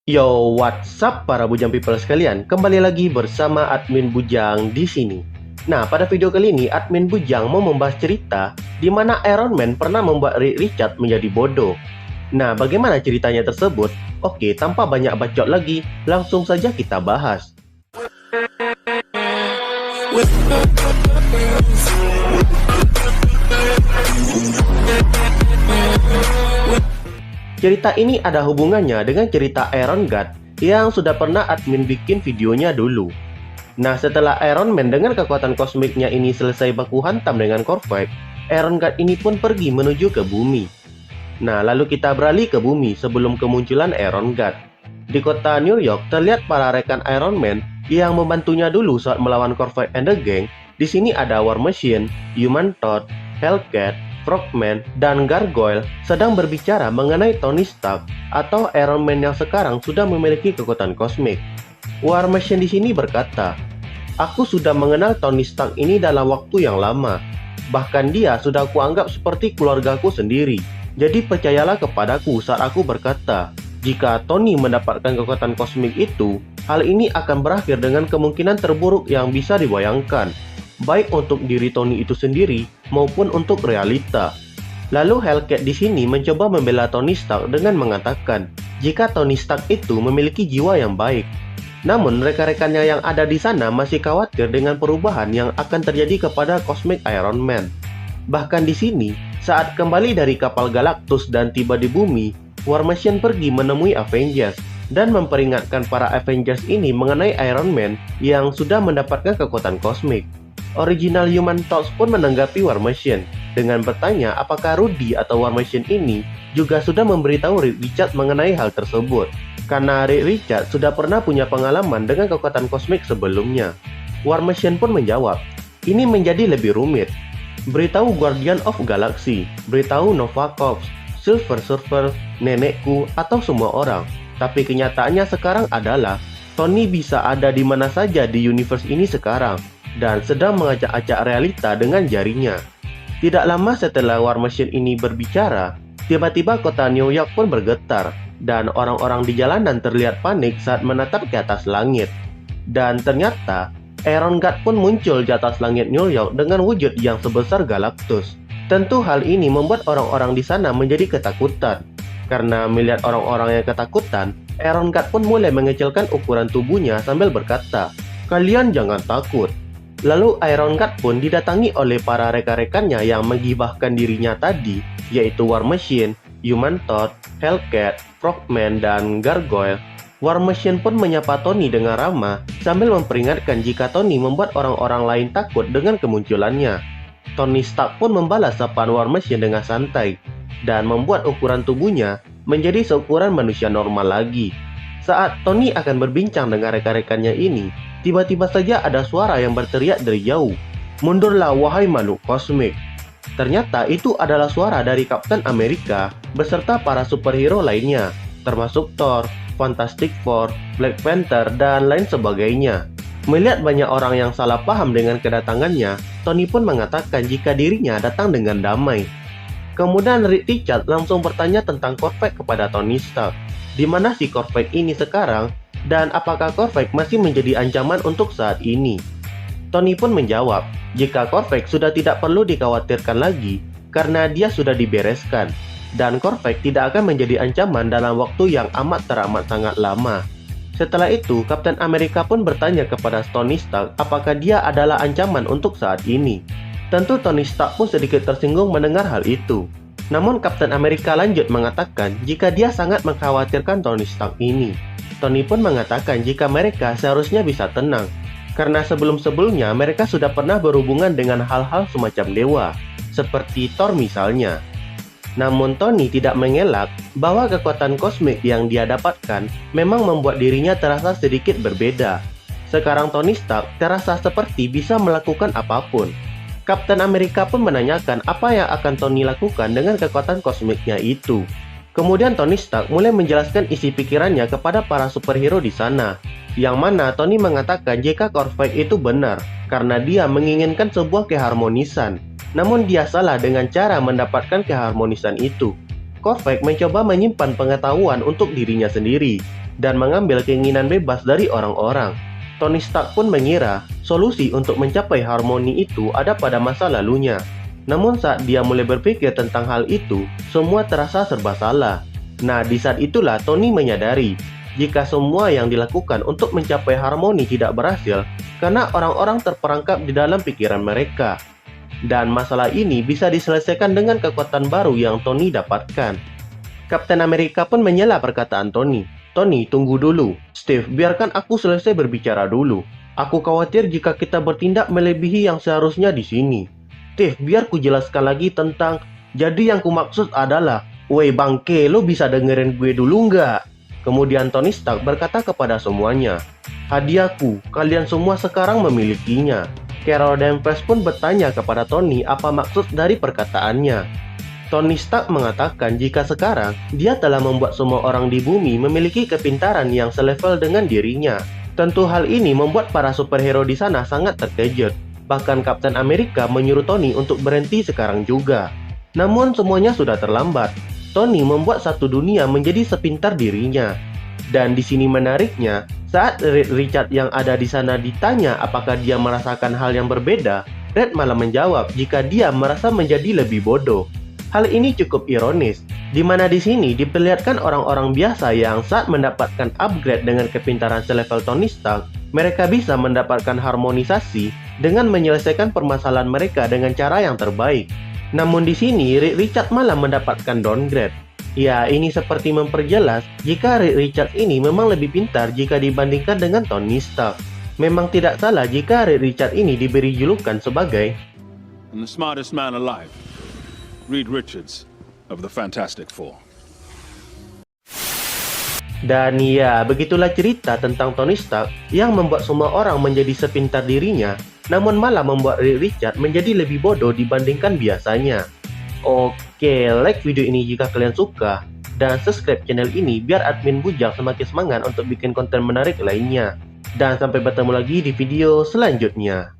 Yo, what's up para Bujang people sekalian? Kembali lagi bersama admin Bujang di sini. Nah, pada video kali ini admin Bujang mau membahas cerita di mana Iron Man pernah membuat Reed Richards menjadi bodoh. Nah, bagaimana ceritanya tersebut? Oke, tanpa banyak bacot lagi, langsung saja kita bahas. Cerita ini ada hubungannya dengan cerita Iron God yang sudah pernah admin bikin videonya dulu. Nah, setelah Iron Man dengan kekuatan kosmiknya ini selesai baku hantam dengan Korvac, Iron God ini pun pergi menuju ke bumi. Nah, lalu kita beralih ke bumi sebelum kemunculan Iron God. Di kota New York terlihat para rekan Iron Man yang membantunya dulu saat melawan Korvac and the Gang. Di sini ada War Machine, Human Torch, Hellcat, Frogman, dan Gargoyle sedang berbicara mengenai Tony Stark atau Iron Man yang sekarang sudah memiliki kekuatan kosmik. War Machine di sini berkata, "Aku sudah mengenal Tony Stark ini dalam waktu yang lama. Bahkan dia sudah kuanggap seperti keluargaku sendiri. Jadi percayalah kepadaku saat aku berkata, jika Tony mendapatkan kekuatan kosmik itu, hal ini akan berakhir dengan kemungkinan terburuk yang bisa dibayangkan. Baik untuk diri Tony itu sendiri maupun untuk realita." Lalu Hellcat di sini mencoba membela Tony Stark dengan mengatakan jika Tony Stark itu memiliki jiwa yang baik. Namun rekan-rekannya yang ada di sana masih khawatir dengan perubahan yang akan terjadi kepada Cosmic Iron Man. Bahkan di sini, saat kembali dari kapal Galactus dan tiba di bumi, War Machine pergi menemui Avengers dan memperingatkan para Avengers ini mengenai Iron Man yang sudah mendapatkan kekuatan kosmik. Original Human Torch pun menanggapi War Machine dengan bertanya apakah Rudy atau War Machine ini juga sudah memberitahu Reed Richards mengenai hal tersebut, karena Reed Richards sudah pernah punya pengalaman dengan kekuatan kosmik sebelumnya. War Machine pun menjawab, ini menjadi lebih rumit. Beritahu Guardian of Galaxy, beritahu Nova Corps, Silver Surfer, nenekku, atau semua orang. Tapi kenyataannya sekarang adalah Tony bisa ada di mana saja di universe ini sekarang dan sedang mengacak-acak realita dengan jarinya. Tidak lama setelah War Machine ini berbicara, tiba-tiba kota New York pun bergetar dan orang-orang di jalanan terlihat panik saat menatap ke atas langit. Dan ternyata Iron God pun muncul di atas langit New York dengan wujud yang sebesar Galactus. Tentu hal ini membuat orang-orang di sana menjadi ketakutan. Karena melihat orang-orang yang ketakutan, Iron God pun mulai mengecilkan ukuran tubuhnya sambil berkata, "Kalian jangan takut." Lalu Iron God pun didatangi oleh para rekan-rekannya yang menggibahkan dirinya tadi, yaitu War Machine, Human Torch, Hellcat, Frogman, dan Gargoyle. War Machine pun menyapa Tony dengan ramah sambil memperingatkan jika Tony membuat orang-orang lain takut dengan kemunculannya. Tony Stark pun membalas sapaan War Machine dengan santai dan membuat ukuran tubuhnya menjadi seukuran manusia normal lagi. Saat Tony akan berbincang dengan rekan-rekannya ini, tiba-tiba saja ada suara yang berteriak dari jauh, "Mundurlah wahai makhluk kosmik." Ternyata itu adalah suara dari Kapten Amerika beserta para superhero lainnya, termasuk Thor, Fantastic Four, Black Panther, dan lain sebagainya. Melihat banyak orang yang salah paham dengan kedatangannya, Tony pun mengatakan jika dirinya datang dengan damai. Kemudian Reed Richards langsung bertanya tentang Korvac kepada Tony Stark. Di mana si Korvac ini sekarang, dan apakah Korvac masih menjadi ancaman untuk saat ini? Tony pun menjawab, jika Korvac sudah tidak perlu dikhawatirkan lagi, karena dia sudah dibereskan, dan Korvac tidak akan menjadi ancaman dalam waktu yang amat teramat sangat lama. Setelah itu, Kapten Amerika pun bertanya kepada Tony Stark apakah dia adalah ancaman untuk saat ini. Tentu Tony Stark pun sedikit tersinggung mendengar hal itu. Namun Kapten Amerika lanjut mengatakan jika dia sangat mengkhawatirkan Tony Stark ini. Tony pun mengatakan jika mereka seharusnya bisa tenang, karena sebelum-sebelumnya mereka sudah pernah berhubungan dengan hal-hal semacam dewa, seperti Thor misalnya. Namun Tony tidak mengelak bahwa kekuatan kosmik yang dia dapatkan memang membuat dirinya terasa sedikit berbeda. Sekarang Tony Stark terasa seperti bisa melakukan apapun. Kapten Amerika pun menanyakan apa yang akan Tony lakukan dengan kekuatan kosmiknya itu. Kemudian Tony Stark mulai menjelaskan isi pikirannya kepada para superhero di sana, yang mana Tony mengatakan jika Korvac itu benar, karena dia menginginkan sebuah keharmonisan. Namun dia salah dengan cara mendapatkan keharmonisan itu. Korvac mencoba menyimpan pengetahuan untuk dirinya sendiri, dan mengambil keinginan bebas dari orang-orang. Tony Stark pun mengira solusi untuk mencapai harmoni itu ada pada masa lalunya. Namun saat dia mulai berpikir tentang hal itu, semua terasa serba salah. Nah, di saat itulah Tony menyadari jika semua yang dilakukan untuk mencapai harmoni tidak berhasil karena orang-orang terperangkap di dalam pikiran mereka. Dan masalah ini bisa diselesaikan dengan kekuatan baru yang Tony dapatkan. Kapten Amerika pun menyela perkataan Tony. Tony, tunggu dulu. Steve, biarkan aku selesai berbicara dulu. Aku khawatir jika kita bertindak melebihi yang seharusnya di sini. Steve, biar ku jelaskan lagi tentang... Jadi yang ku maksud adalah, woi bangke, lo bisa dengerin gue dulu nggak? Kemudian Tony Stark berkata kepada semuanya, hadiahku, kalian semua sekarang memilikinya. Carol Danvers pun bertanya kepada Tony apa maksud dari perkataannya. Tony Stark mengatakan jika sekarang dia telah membuat semua orang di bumi memiliki kepintaran yang selevel dengan dirinya. Tentu hal ini membuat para superhero di sana sangat terkejut. Bahkan Kapten Amerika menyuruh Tony untuk berhenti sekarang juga. Namun semuanya sudah terlambat. Tony membuat satu dunia menjadi sepintar dirinya. Dan di sini menariknya, saat Reed Richards yang ada di sana ditanya apakah dia merasakan hal yang berbeda, Reed malah menjawab jika dia merasa menjadi lebih bodoh. Hal ini cukup ironis, di mana di sini diperlihatkan orang-orang biasa yang saat mendapatkan upgrade dengan kepintaran selevel Tony Stark, mereka bisa mendapatkan harmonisasi dengan menyelesaikan permasalahan mereka dengan cara yang terbaik. Namun di sini Reed Richards malah mendapatkan downgrade. Ya, ini seperti memperjelas jika Reed Richards ini memang lebih pintar jika dibandingkan dengan Tony Stark. Memang tidak salah jika Reed Richards ini diberi julukan sebagai And the smartest man alive, Reed Richards of the Fantastic Four. Dan ya, begitulah cerita tentang Tony Stark yang membuat semua orang menjadi sepintar dirinya, namun malah membuat Reed Richards menjadi lebih bodoh dibandingkan biasanya. Oke, like video ini jika kalian suka, dan subscribe channel ini biar admin Bujang semakin semangat untuk bikin konten menarik lainnya. Dan sampai bertemu lagi di video selanjutnya.